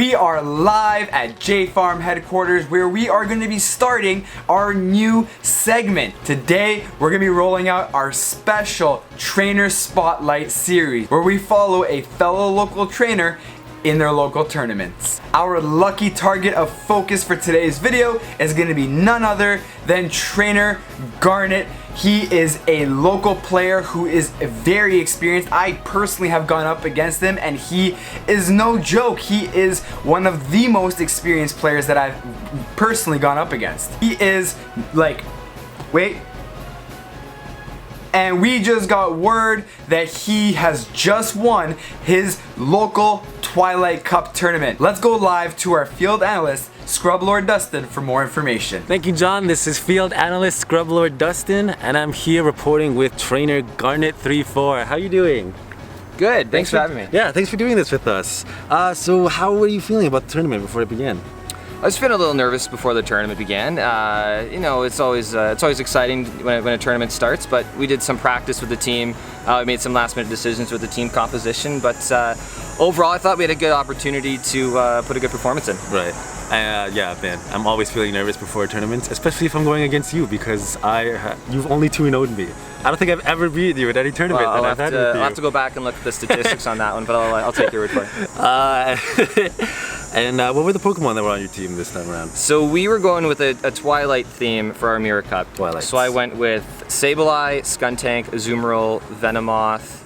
We are live at J Farm headquarters where we are going to be starting our new segment. Today we're going to be rolling out our special Trainer Spotlight series where we follow a fellow local trainer in their local tournaments. Our lucky target of focus for today's video is going to be none other than Trainer Garnet. He is a local player who is very experienced. I personally have gone up against him and he is no joke. He is one of the most experienced players that I've personally gone up against. He is like, wait. And we just got word that he has just won his local Twilight Cup tournament. Let's go live to our field analyst, Scrublord Dustin, for more information. Thank you, John. This is field analyst Scrublord Dustin, and I'm here reporting with Trainer Garnet34. How are you doing? Good. Thanks for having me. Yeah, thanks for doing this with us. So how were you feeling about the tournament before it began? I was feeling a little nervous before the tournament began. You know, it's always exciting when a tournament starts, but we did some practice with the team. We made some last-minute decisions with the team composition, but overall, I thought we had a good opportunity to put a good performance in. Right. Yeah, man. I'm always feeling nervous before tournaments, especially if I'm going against you, because you've only 2-0'd me. I don't think I've ever beat you at any tournament that I've had with you. I'll have to go back and look at the statistics on that one, but I'll take your word for it. And what were the Pokemon that were on your team this time around? So we were going with a Twilight theme for our Mirror Cup. Twilight. So I went with Sableye, Skuntank, Azumarill, Venomoth,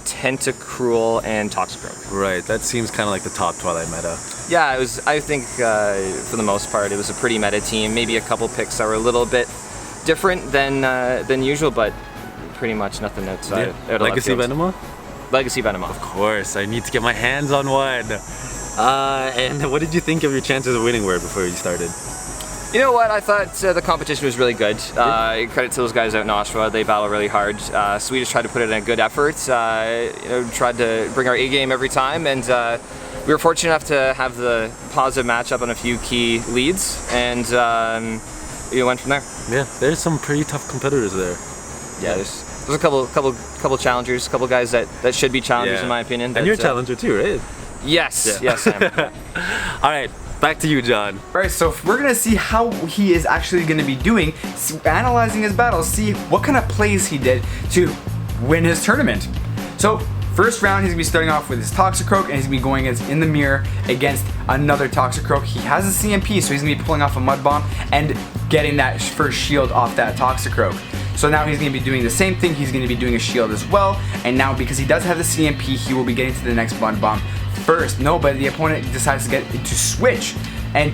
Tentacruel, and Toxicroak. Right, that seems kind of like the top Twilight meta. Yeah, it was. I think for the most part, it was a pretty meta team. Maybe a couple picks that were a little bit different than usual, but pretty much nothing outside. Yeah. Legacy Venomoth? Legacy Venomoth. Of course, I need to get my hands on one. And what did you think of your chances of winning were before you started? You know what, I thought the competition was really good. Credit to those guys out in Oshawa, they battle really hard. So we just tried to put in a good effort, you know, tried to bring our A game every time, and we were fortunate enough to have the positive matchup on a few key leads, and we went from there. Yeah, there's some pretty tough competitors there. Yeah, there's a couple challengers, a couple guys that should be challengers in my opinion. And you're a challenger too, right? Yes, yes I am. Alright, back to you, John. Alright, so we're going to see how he is actually going to be doing, analyzing his battles, see what kind of plays he did to win his tournament. So, first round he's going to be starting off with his Toxicroak, and he's going to be going in the mirror against another Toxicroak. He has a CMP, so he's going to be pulling off a Mud Bomb and getting that first shield off that Toxicroak. So now he's going to be doing the same thing, he's going to be doing a shield as well, and now because he does have the CMP, he will be getting to the next Mud Bomb first. No, but the opponent decides to switch and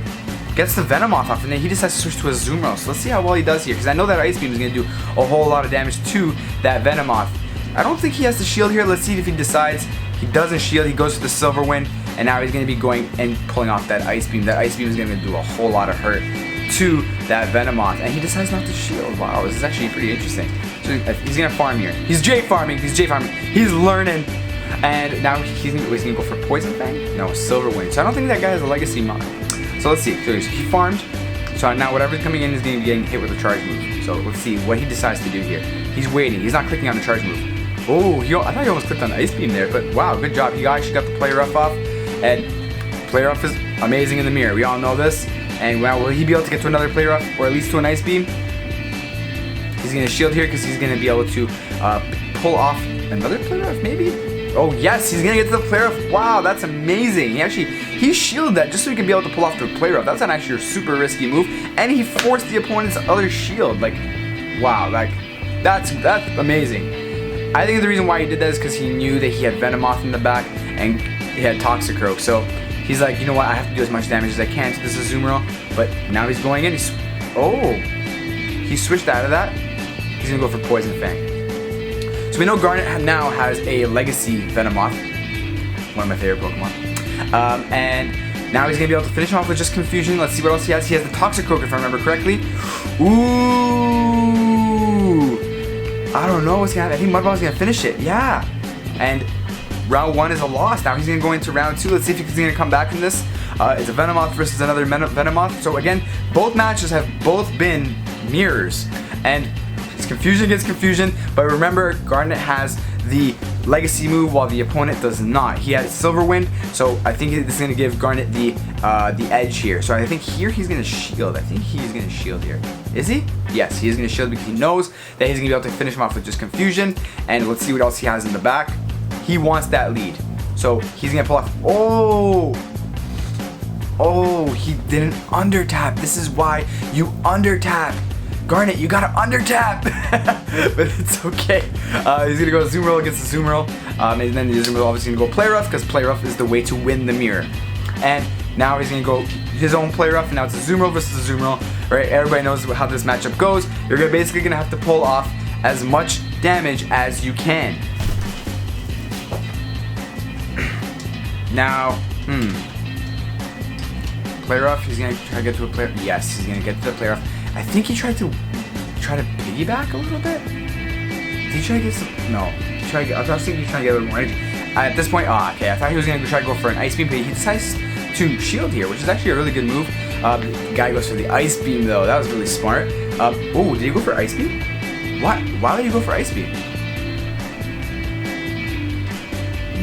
gets the Venomoth off, and then he decides to switch to a Azumarill. So let's see how well he does here, because I know that Ice Beam is going to do a whole lot of damage to that Venomoth. I don't think he has the shield here. Let's see if he decides. He doesn't shield, he goes to the Silver Wind, and now he's going to be going and pulling off that Ice Beam. That Ice Beam is going to do a whole lot of hurt to that Venomoth, and he decides not to shield. Wow, this is actually pretty interesting. So he's going to farm here. He's J farming, he's learning. And now he's gonna go for Poison Fang? No, Silver Wind. So I don't think that guy has a legacy mod. So let's see. So he farmed. So now whatever's coming in is gonna be getting hit with a charge move. So let's see what he decides to do here. He's waiting. He's not clicking on the charge move. Oh, I thought he almost clicked on the Ice Beam there, but wow, good job. He actually got the Play Rough off. And Play Rough is amazing in the mirror. We all know this. And wow, will he be able to get to another Play Rough or at least to an Ice Beam? He's gonna shield here because he's gonna be able to pull off another Play Rough maybe? Oh yes, he's gonna get to the Play Rough. Wow, that's amazing. He shielded that just so he could be able to pull off the Play Rough. That's not actually a super risky move, and he forced the opponent's other shield. Like, wow, that's amazing. I think the reason why he did that is because he knew that he had Venomoth in the back and he had Toxicroak. So he's like, you know what, I have to do as much damage as I can to this Azumarill. But now he's going in. He switched out of that. He's gonna go for Poison Fang. So we know Garnet now has a Legacy Venomoth, one of my favorite Pokemon. And now he's going to be able to finish him off with just Confusion. Let's see what else he has. He has the Toxicroak, if I remember correctly. Ooh! I don't know what's going to happen. I think Mudbomb's going to finish it. Yeah. And round 1 is a loss. Now he's going to go into round 2. Let's see if he's going to come back from this. It's a Venomoth versus another Venomoth. So again, both matches have both been mirrors. And Confusion against Confusion, but remember Garnet has the legacy move while the opponent does not. He has Silver Wind, so I think this is going to give Garnet the edge here. So I think here he's going to shield. I think he's going to shield here. Is he? Yes, he is going to shield because he knows that he's going to be able to finish him off with just Confusion. And let's see what else he has in the back. He wants that lead. So he's going to pull off. Oh, he didn't under tap. This is why you under tap. Garnet, you gotta under tap. But it's okay. He's gonna go Zoom Roll against the Zoom Roll. And then the Zoom Roll obviously gonna go Play Rough because Play Rough is the way to win the mirror. And now he's gonna go his own Play Rough, and now it's a Zoom Roll versus a Zoom Roll. Right? Everybody knows how this matchup goes. You're basically gonna have to pull off as much damage as you can. Now, Play Rough, he's gonna try to get to a play. Yes, he's gonna get to the Play Rough. I think he tried to piggyback a little bit. Did he try to get some? No. I was thinking he was trying to get a little more energy. At this point, okay, I thought he was gonna try to go for an Ice Beam, but he decides to shield here, which is actually a really good move. The guy goes for the Ice Beam though. That was really smart. Oh, did he go for Ice Beam? What? Why would he go for Ice Beam?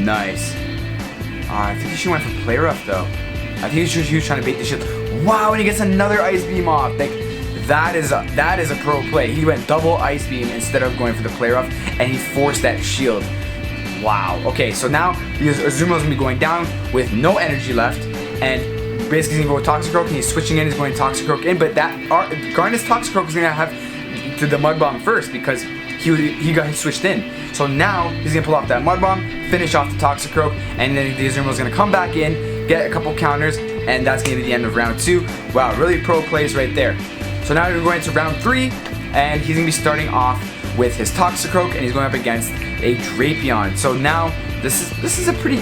Nice. I think he should have went for Play Rough though. I think he was trying to bait the shield. Wow, and he gets another Ice Beam off. Like, that is a pro play. He went double Ice Beam instead of going for the Play Rough, and he forced that shield. Wow. Okay, so now Azumo's gonna be going down with no energy left, and basically he's gonna go Toxicroak, and he's switching in. He's going Toxicroak in, but that Garnet's Toxicroak is gonna have to the Mud Bomb first because he switched in. So now he's gonna pull off that Mud Bomb, finish off the Toxicroak, and then the Azumo's gonna come back in, get a couple counters, and that's gonna be the end of round 2. Wow, really pro plays right there. So now we're going to round 3, and he's gonna be starting off with his Toxicroak, and he's going up against a Drapion. So now this is a pretty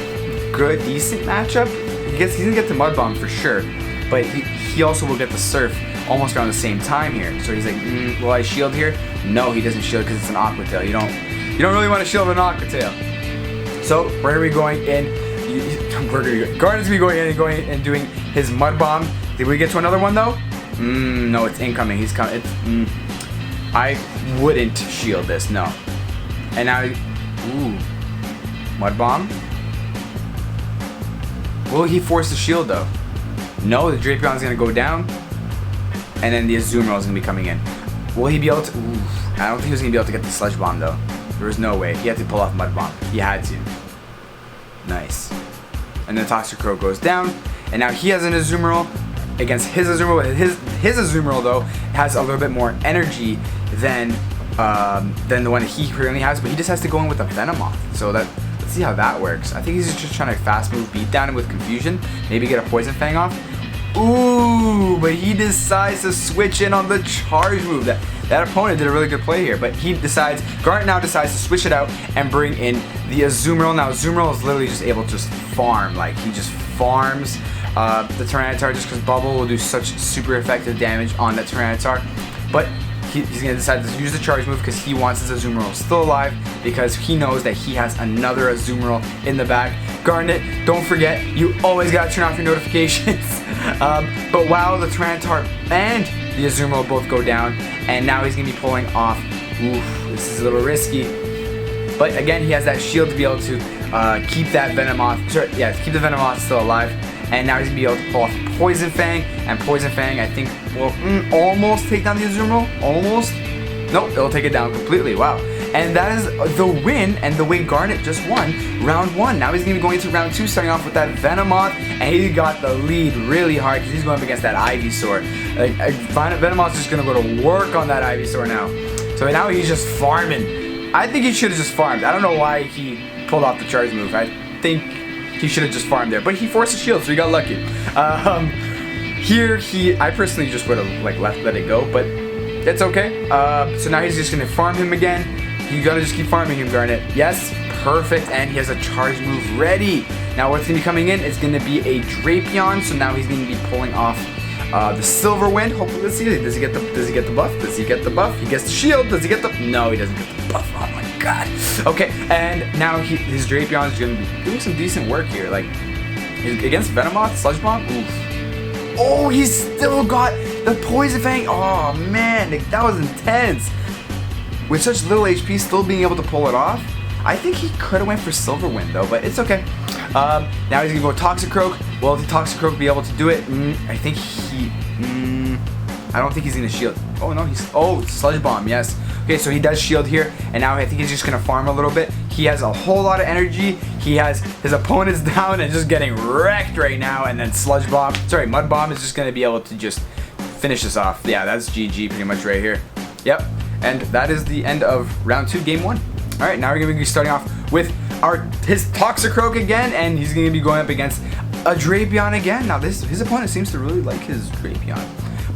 good, decent matchup. He's gonna get the Mud Bomb for sure, but he also will get the Surf almost around the same time here. So he's like, will I shield here? No, he doesn't shield because it's an Aqua Tail. You don't really want to shield an Aqua Tail. So where are we going in? Garnet's gonna be going in and doing his Mud Bomb. Did we get to another one though? No, it's incoming. He's coming. I wouldn't shield this, no. And now, Mud Bomb. Will he force the shield though? No, the Drapion's gonna go down, and then the Azumarill is gonna be coming in. Will he be able to? I don't think he was gonna be able to get the Sludge Bomb though. There was no way. He had to pull off Mud Bomb. He had to. Nice. And then Toxicroak goes down, and now he has an Azumarill against his Azumarill. His Azumarill though has a little bit more energy than the one that he currently has, but he just has to go in with a Venomoth. So let's see how that works. I think he's just trying to fast move beat down him with Confusion, maybe get a Poison Fang off. Ooh, but he decides to switch in on the charge move. That opponent did a really good play here, but Garnet now decides to switch it out and bring in the Azumarill. Now Azumarill is literally just able to just farm, like he just farms the Tyranitar just because Bubble will do such super effective damage on that Tyranitar. But he's going to decide to use the charge move because he wants his Azumarill still alive, because he knows that he has another Azumarill in the back. Garnet, don't forget, you always got to turn off your notifications. But wow, the Tyranitar and the Azumarill both go down, and now he's going to be pulling off. Oof, this is a little risky. But again, he has that shield to be able to keep that Venomoth, keep the Venomoth still alive. And now he's going to be able to pull off Poison Fang, and Poison Fang, I think, will almost take down the Azumarill. Almost. Nope, it'll take it down completely. Wow. And that is the win, and the way Garnet just won round 1. Now he's going to be going into round 2, starting off with that Venomoth, and he got the lead really hard because he's going up against that Ivysaur. Like, Venomoth's just going to go to work on that Ivysaur now. So now he's just farming. I think he should have just farmed. I don't know why he pulled off the charge move. I think he should have just farmed there, but he forced a shield, so he got lucky. I personally just would have let it go, but it's okay. So now he's just gonna farm him again. You gotta just keep farming him, Garnet. Yes, perfect, and he has a charge move ready. Now what's gonna be coming in is gonna be a Drapion. So now he's gonna be pulling off the Silver Wind. Hopefully, let's see. Does he get the buff? Does he get the buff? He gets the shield. Does he get the? No, he doesn't get the buff. Oh my god. Okay, and now his Drapion is gonna be doing some decent work here. Like against Venomoth, Sludge Bomb. Oof. Oh, he still got the Poison Fang. Oh man, that was intense. With such little HP, still being able to pull it off. I think he could have went for Silver Wind though, but it's okay. Now he's gonna go Toxicroak. Will the Toxicroak be able to do it? I think he. I don't think he's gonna shield. Oh no, Sludge Bomb. Yes. Okay, so he does shield here, and now I think he's just gonna farm a little bit. He has a whole lot of energy. He has his opponents down and just getting wrecked right now, and then Mud Bomb is just gonna be able to just finish this off. Yeah, that's GG pretty much right here. Yep, and that is the end of round 2, game 1. All right, now we're gonna be starting off with his Toxicroak again, and he's gonna be going up against a Drapion again. Now his opponent seems to really like his Drapion.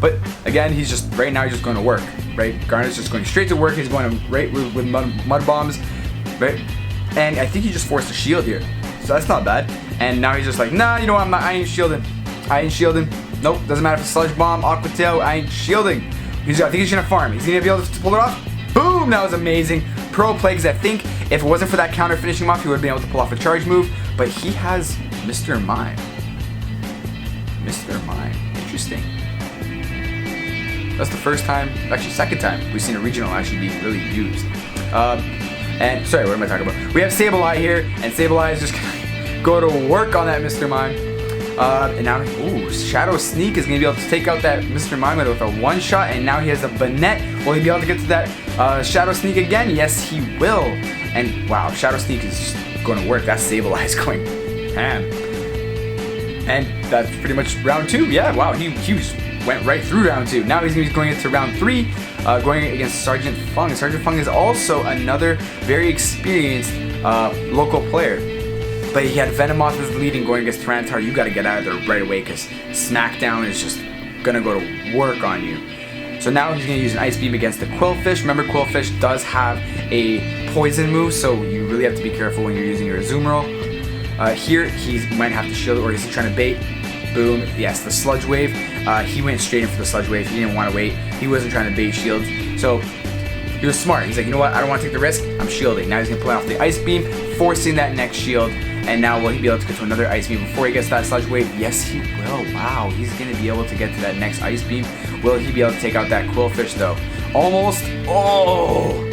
But again, he's just going to work, right? Garnet's just going straight to work. He's going right with mud bombs, right? And I think he just forced a shield here, so that's not bad. And now he's just like, nah, you know what? I ain't shielding. Nope, doesn't matter if it's Sludge Bomb, Aqua Tail. I ain't shielding. I think he's gonna farm. He's gonna be able to pull it off. Boom! That was amazing. Pro play, because I think if it wasn't for that counter finishing him off, he would have been able to pull off a charge move. But he has Mr. Mime. Interesting. That's the first time, actually second time, we've seen a regional actually be really used. And sorry, what am I talking about? We have Sableye here, and Sableye is just gonna go to work on that Mr. Mime. And now, Shadow Sneak is gonna be able to take out that Mr. Mime with a one-shot, and now he has a Banette. Will he be able to get to that Shadow Sneak again? Yes, he will. And wow, Shadow Sneak is just going to work. That Sableye is going ham. And that's pretty much round 2. Yeah, wow, he went right through round 2. Now he's going into round 3, going against Sergeant Fung. Sergeant Fung is also another very experienced local player. But he had Venomoth as the leading going against Tyranitar. You got to get out of there right away, because Smackdown is just going to go to work on you. So now he's going to use an Ice Beam against the Quillfish. Remember, Quillfish does have a poison move, so you really have to be careful when you're using your Azumarill. Here, he might have to shield it, or is he trying to bait? Boom. Yes, the Sludge Wave. He went straight in for the Sludge Wave. He didn't want to wait. He wasn't trying to bait shields. So he was smart. He's like, you know what? I don't want to take the risk. I'm shielding. Now he's going to play off the Ice Beam, forcing that next shield. And now will he be able to get to another Ice Beam before he gets that Sludge Wave? Yes, he will. Wow, he's going to be able to get to that next Ice Beam. Will he be able to take out that Quillfish, though? Almost. Oh,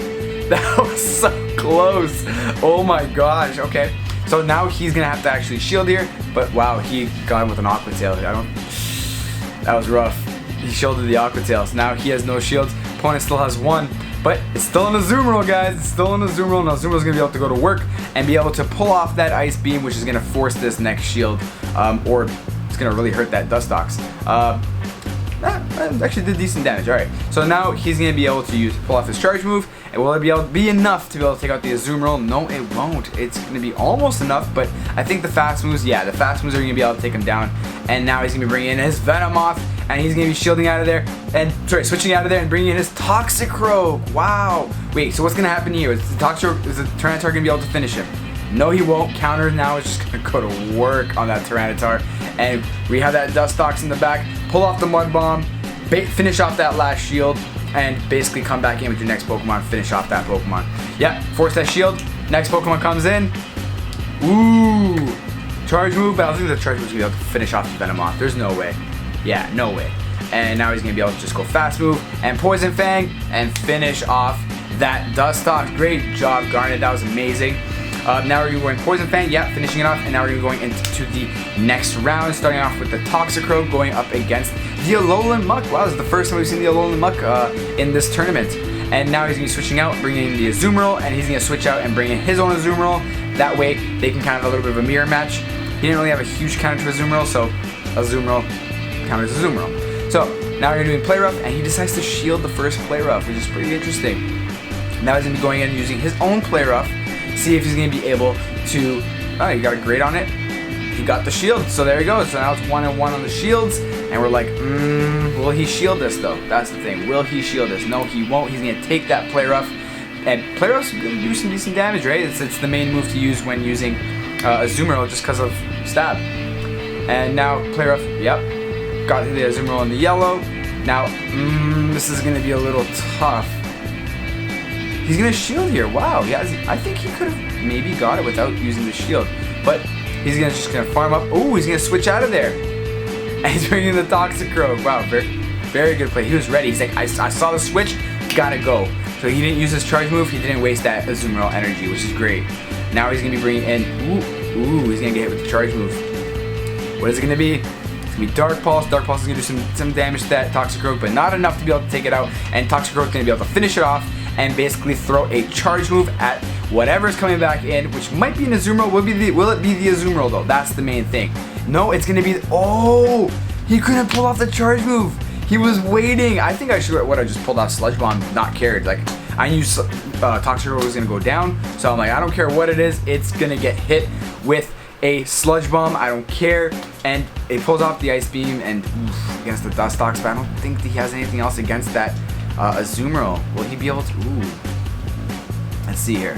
that was so close. Oh my gosh. Okay. So now he's going to have to actually shield here. But wow, he got him with an Aqua Tail. That was rough. He shielded the Aqua Tail. So now he has no shields. Opponent still has one. But it's still an Azumarill, guys. It's still an Azumarill. Now Azumarill's going to be able to go to work and be able to pull off that Ice Beam, which is going to force this next shield. Or it's going to really hurt that Dustox. That actually did decent damage. Alright, so now he's going to be able to pull off his charge move. And will it be able to be enough to be able to take out the Azumarill? No, it won't. It's going to be almost enough, but I think the fast moves, yeah, the fast moves are going to be able to take him down. And now he's going to be bringing in his Venomoth, and he's going to be shielding out of there, switching out of there and bringing in his Toxicroak. Wow. Wait, so what's going to happen here? Is the Tyranitar going to be able to finish him? No, he won't. Counter now is just going to go to work on that Tyranitar. And we have that Dustox in the back. Pull off the Mud Bomb, finish off that last shield, and basically come back in with your next Pokemon, finish off that Pokemon. Yeah, force that shield. Next Pokemon comes in. Ooh. Charge move, but I don't think the charge move is going to be able to finish off the Venomoth. There's no way. Yeah, no way. And now he's going to be able to just go fast move and Poison Fang and finish off that Dustox. Great job, Garnet. That was amazing. Now we're going Poison Fang, yeah, finishing it off, and now we're going into the next round, starting off with the Toxicroak going up against the Alolan Muck. Wow, this is the first time we've seen the Alolan Muck in this tournament. And now he's going to be switching out, bringing in the Azumarill, and he's going to switch out and bring in his own Azumarill. That way, they can kind of have a little bit of a mirror match. He didn't really have a huge counter to Azumarill, so Azumarill counters Azumarill. So now you're doing Play Rough, and he decides to shield the first Play Rough, which is pretty interesting. Now he's going to be going in and using his own Play Rough. See if he's going to be able to... Oh, he got a grade on it. He got the shield, so there he goes. So now it's 1-1 on the shields, and we're like, will he shield this, though? That's the thing. Will he shield this? No, he won't. He's going to take that Play Rough, and Play Rough's going to do some decent damage, right? It's the main move to use when using Azumarill, just because of Stab. And now Play Rough, yep, got the Azumarill in the yellow. Now, this is going to be a little tough. He's going to shield here. Wow, I think he could have maybe got it without using the shield. But he's just going to farm up. Oh, he's going to switch out of there. And he's bringing the Toxicroak. Wow, very, very good play. He was ready. He's like, I saw the switch. Gotta go. So he didn't use his charge move, he didn't waste that Azumarill energy, which is great. Now he's going to be bringing in, he's going to get hit with the charge move. What is it going to be? It's going to be Dark Pulse. Dark Pulse is going to do some damage to that Toxicroak, but not enough to be able to take it out. And Toxicroak is going to be able to finish it off and basically throw a charge move at whatever is coming back in, which might be an Azumarill. Will it be the Azumarill though? That's the main thing. No, it's going to be, he couldn't pull off the charge move. He was waiting. I think I should I just pulled off Sludge Bomb, not cared. Like, I knew Toxicroak was going to go down, so I'm like, I don't care what it is, it's going to get hit with a Sludge Bomb. I don't care. And it pulls off the Ice Beam, and against the Dustox, but I don't think he has anything else against that Azumarill. Will he be able to? Let's see here.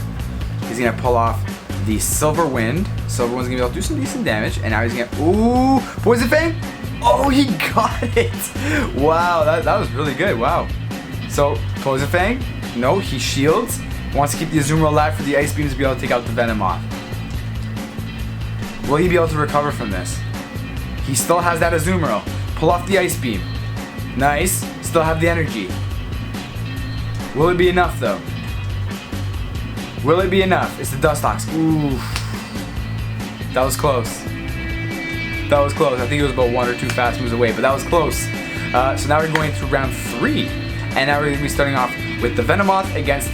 He's going to pull off the Silver Wind. Silver Wind's going to be able to do some decent damage, and now he's going to, Poison Fang? Oh, he got it! Wow, that was really good. Wow. So, Poison Fang? No, he shields. Wants to keep the Azumarill alive for the Ice Beams to be able to take out the Venomoth. Will he be able to recover from this? He still has that Azumarill. Pull off the Ice Beam. Nice. Still have the energy. Will it be enough, though? Will it be enough? It's the Dustox. Ooh. That was close. That was close. I think it was about 1 or 2 fast moves away, but that was close. So now we're going to round 3. And now we're going to be starting off with the Venomoth against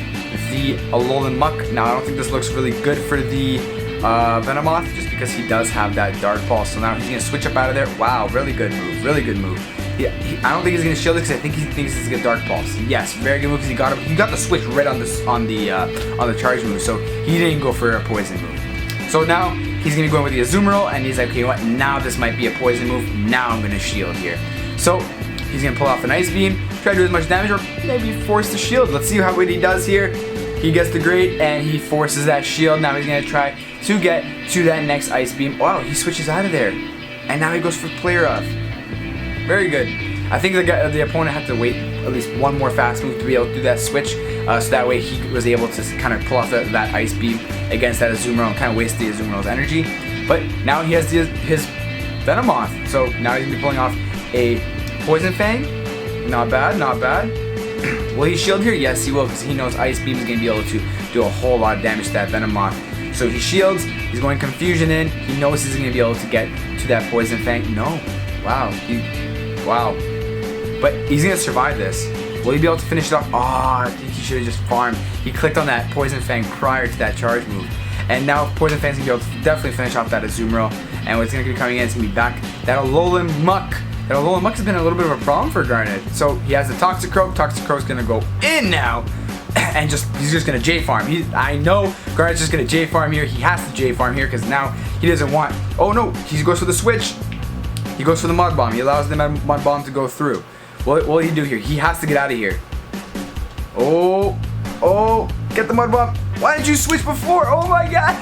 the Alolan Muck. Now, I don't think this looks really good for the Venomoth, just because he does have that Dark Pulse. So now he's going to switch up out of there. Wow, really good move. Really good move. I don't think he's going to shield it, because I think he thinks it's a Dark Pulse. Yes, very good move, because he got the switch right on the charge move, so he didn't go for a poison move. So now he's going to be going with the Azumarill, and he's like, okay, what? Now this might be a poison move. Now I'm going to shield here. So he's going to pull off an Ice Beam, try to do as much damage, or maybe force the shield. Let's see how what he does here. He gets the Great, and he forces that shield. Now he's going to try to get to that next Ice Beam. Wow, he switches out of there. And now he goes for Player Of. Very good. I think the opponent had to wait at least one more fast move to be able to do that switch. So that way he was able to kind of pull off that Ice Beam against that Azumarill and kind of waste the Azumarill's energy. But now he has his Venomoth. So now he's going to be pulling off a Poison Fang. Not bad, not bad. Will he shield here? Yes, he will, because he knows Ice Beam is going to be able to do a whole lot of damage to that Venomoth. So he shields, he's going Confusion in, he knows he's going to be able to get to that Poison Fang. No. Wow. Wow. But he's going to survive this. Will he be able to finish it off? I think he should have just farmed. He clicked on that Poison Fang prior to that charge move. And now Poison Fang's going to be able to definitely finish off that Azumarill. And what's going to be coming in is going to be back that Alolan Muck. That Alolan Muck has been a little bit of a problem for Garnet. So he has the Toxicroak. Toxicroak's going to go in now. And he's just going to J-Farm. I know Garnet's just going to J-Farm here. He has to J-Farm here because now he doesn't want... Oh no, he goes for the switch. He goes for the Mud Bomb. He allows the Mud Bomb to go through. What will he do here? He has to get out of here. Oh, get the Mud Bomb. Why didn't you switch before? Oh my god.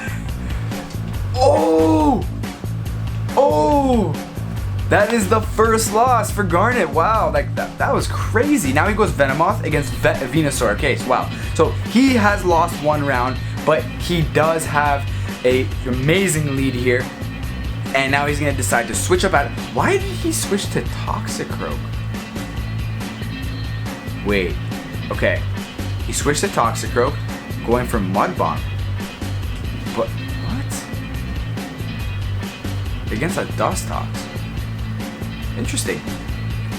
That is the first loss for Garnet. Wow, like that was crazy. Now he goes Venomoth against Venusaur. Okay, so wow. So he has lost one round, but he does have an amazing lead here. And now he's going to decide to switch up at... Why did he switch to Toxicroak? Wait. Okay. He switched to Toxicroak, going for Mud Bomb. But what? Against a Dustox. Interesting.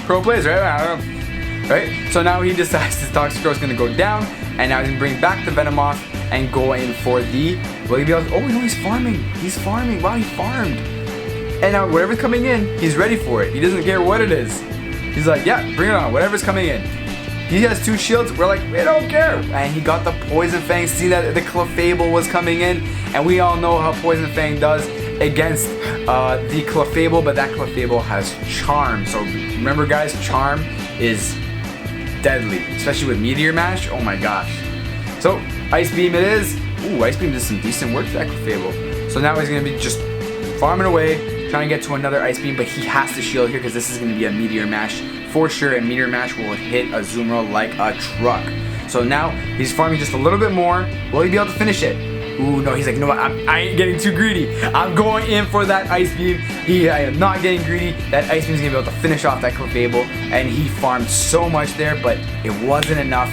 Pro plays, right? I don't know. Right? So now he decides his Toxicroak's going to go down, and now he's going to bring back the Venomoth and go in for the... Will he be able to... Oh, no, he's farming. He's farming. Wow, he farmed. And now whatever's coming in, he's ready for it. He doesn't care what it is. He's like, yeah, bring it on. Whatever's coming in. He has 2 shields. We're like, we don't care. And he got the Poison Fang. See that the Clefable was coming in. And we all know how Poison Fang does against the Clefable. But that Clefable has Charm. So remember, guys, Charm is deadly. Especially with Meteor Mash. Oh my gosh. So Ice Beam it is. Ooh, Ice Beam does some decent work to that Clefable. So now he's going to be just farming away, trying to get to another Ice Beam, but he has to shield here because this is going to be a Meteor Mash for sure, and Meteor Mash will hit Azumarill like a truck. So now he's farming just a little bit more. Will he be able to finish it? Ooh, no, he's like, you know what, I ain't getting too greedy. I'm going in for that Ice Beam. I am not getting greedy. That Ice Beam is going to be able to finish off that Clefable, and he farmed so much there, but it wasn't enough.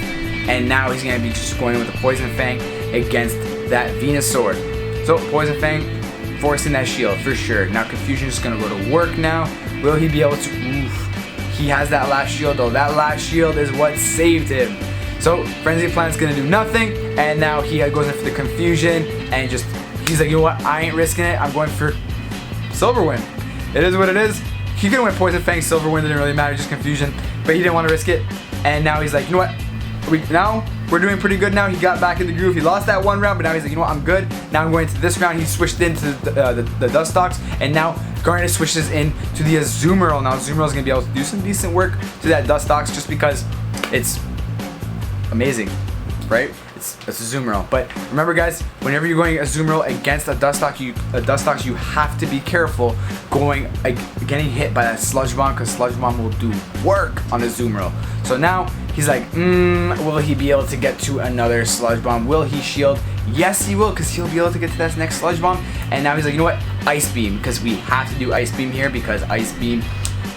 and now he's gonna be just going with the Poison Fang against that Venusaur. So Poison Fang forcing that shield for sure. Now Confusion is gonna go to work now. Will he be able to? Oof. He has that last shield though. That last shield is what saved him. So Frenzy Plant's gonna do nothing, and now he goes in for the Confusion, and just he's like, you know what? I ain't risking it. I'm going for Silver Wind. It is what it is. He could have went Poison Fang, Silver Wind, didn't really matter, just Confusion, but he didn't want to risk it. And now he's like, you know what? Now we're doing pretty good now. He got back in the groove. He lost that one round, but now he's like, you know what? I'm good. Now I'm going to this round. He switched into the Dustox, and now Garnet switches into the Azumarill. Now Azumarill is going to be able to do some decent work to that Dustox just because it's amazing, right? It's Azumarill. But remember, guys, whenever you're going Azumarill against a Dustox, you have to be careful getting hit by that Sludge Bomb, because Sludge Bomb will do work on Azumarill. So now he's like, will he be able to get to another Sludge Bomb? Will he shield? Yes, he will, because he'll be able to get to that next Sludge Bomb. And now he's like, you know what? Ice Beam, because we have to do Ice Beam here, because Ice Beam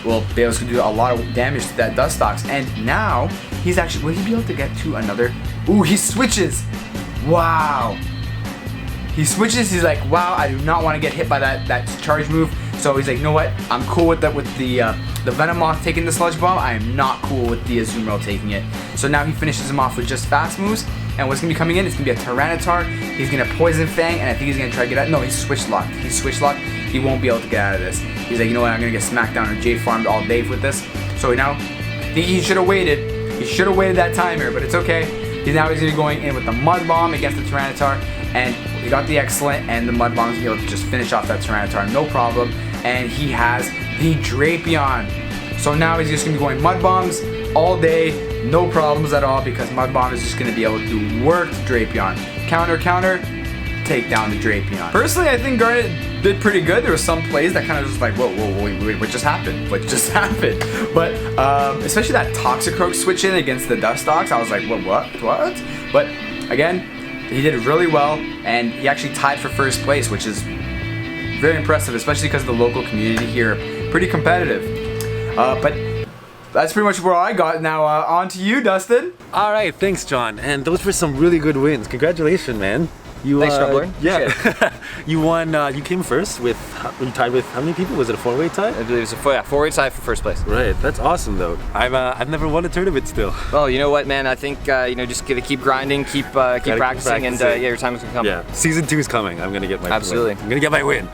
will be able to do a lot of damage to that Dustox. And now he's actually, will he be able to get to another? Ooh, he switches. Wow. He switches. He's like, wow, I do not want to get hit by that charge move. So he's like, you know what? I'm cool with that, with the Venomoth taking the Sludge Bomb. I am not cool with the Azumarill taking it. So now he finishes him off with just fast moves. And what's going to be coming in? It's going to be a Tyranitar. He's going to Poison Fang, and I think he's going to try to get out. No, he's switch locked. He's switch locked. He won't be able to get out of this. He's like, you know what? I'm going to get smacked down or J-farmed all day with this. So now, I think he should have waited. He should have waited that time here, but it's okay. He's going to be going in with the Mud Bomb against the Tyranitar, and he got the Excellent, and the Mud Bomb is able to just finish off that Tyranitar, no problem. And he has the Drapion. So now he's just going to be going Mud Bombs all day, no problems at all, because Mud Bomb is just going to be able to do work to Drapion. Counter, counter, take down the Drapion. Personally, I think Garnet did pretty good. There were some plays that kind of just like, whoa, wait, what just happened? What just happened? But especially that Toxicroak switch in against the Dustox, I was like, what? But again, he did really well, and he actually tied for first place, which is very impressive, especially because the local community here pretty competitive. But that's pretty much where I got. Now on to you, Dustin. All right, thanks, John. And those were some really good wins. Congratulations, man. Thanks, Troubler. Yeah. You won. You came first with. You tied with how many people? Was it a 4-way tie? I believe it was a 4-way tie for first place. Right. That's awesome, though. I've never won a tournament still. Well, you know what, man? I think just gotta keep grinding, keep practicing, and yeah, your time is gonna come. Yeah. Season 2 is coming. I'm gonna get my Absolutely. win. I'm gonna get my win.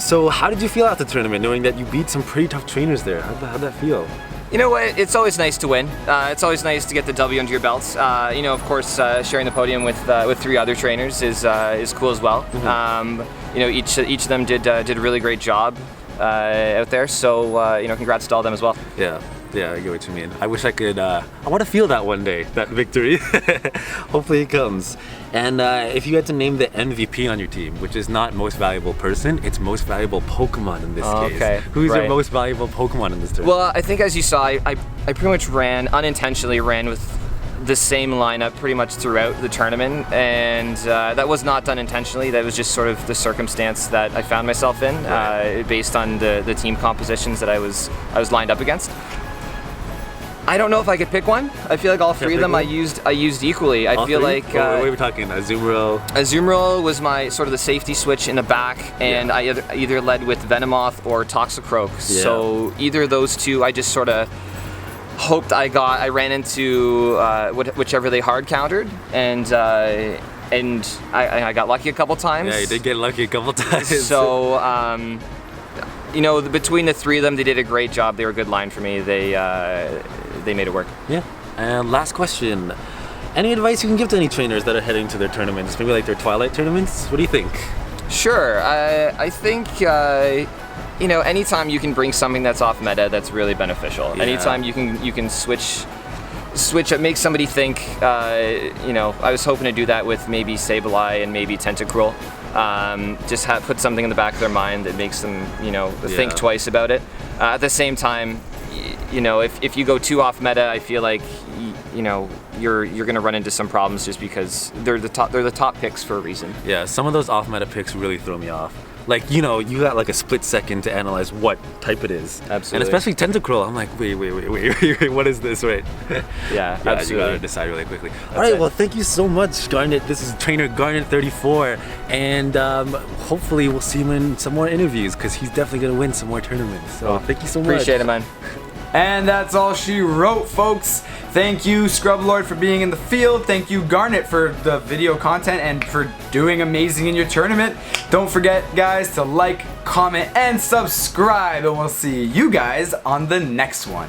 So how did you feel after the tournament, knowing that you beat some pretty tough trainers there? How'd that feel? You know what? It's always nice to win. It's always nice to get the W under your belts. Of course, sharing the podium with 3 other trainers is cool as well. Mm-hmm. Each of them did a really great job out there. So congrats to all of them as well. Yeah, I get what you mean. I wish I could. I want to feel that one day, that victory. Hopefully it comes. And if you had to name the MVP on your team, which is not most valuable person, it's most valuable Pokemon in this case. Okay. Who's your most valuable Pokemon in this tournament? Well, I think as you saw, I pretty much unintentionally ran with the same lineup pretty much throughout the tournament, and that was not done intentionally. That was just sort of the circumstance that I found myself in, based on the team compositions that I was lined up against. I don't know if I could pick one. I feel like all 3 of them I used equally. I feel like what are we talking? Azumarill? Azumarill was my sort of the safety switch in the back, and I either led with Venomoth or Toxicroak. Yeah. So either of those 2, I just sort of hoped I ran into whichever they hard countered, and I got lucky a couple times. Yeah, you did get lucky a couple times. So between the 3 of them, they did a great job. They were a good line for me. They made it work. Yeah. And last question. Any advice you can give to any trainers that are heading to their tournaments, maybe like their Twilight tournaments? What do you think? Sure. I think anytime you can bring something that's off meta, that's really beneficial. Yeah. Anytime you can switch it, make somebody think. I was hoping to do that with maybe Sableye and maybe Tentacruel. Just put something in the back of their mind that makes them think twice about it. At the same time, if you go too off meta, I feel like you're gonna run into some problems just because they're the top picks for a reason. Yeah, some of those off meta picks really throw me off. like, you know, you got like a split second to analyze what type it is. Absolutely. And especially Tentacruel, I'm like, wait, what is this, right? Yeah, You absolutely. gotta decide really quickly. All right, it. well, thank you so much, Garnet. This is Trainer Garnet34, and hopefully we'll see him in some more interviews because he's definitely gonna win some more tournaments. So thank you so much. Appreciate it, man. And that's all she wrote, folks. Thank you, Scrublord, for being in the field. Thank you, Garnet, for the video content and for doing amazing in your tournament. Don't forget, guys, to like, comment, and subscribe, and we'll see you guys on the next one.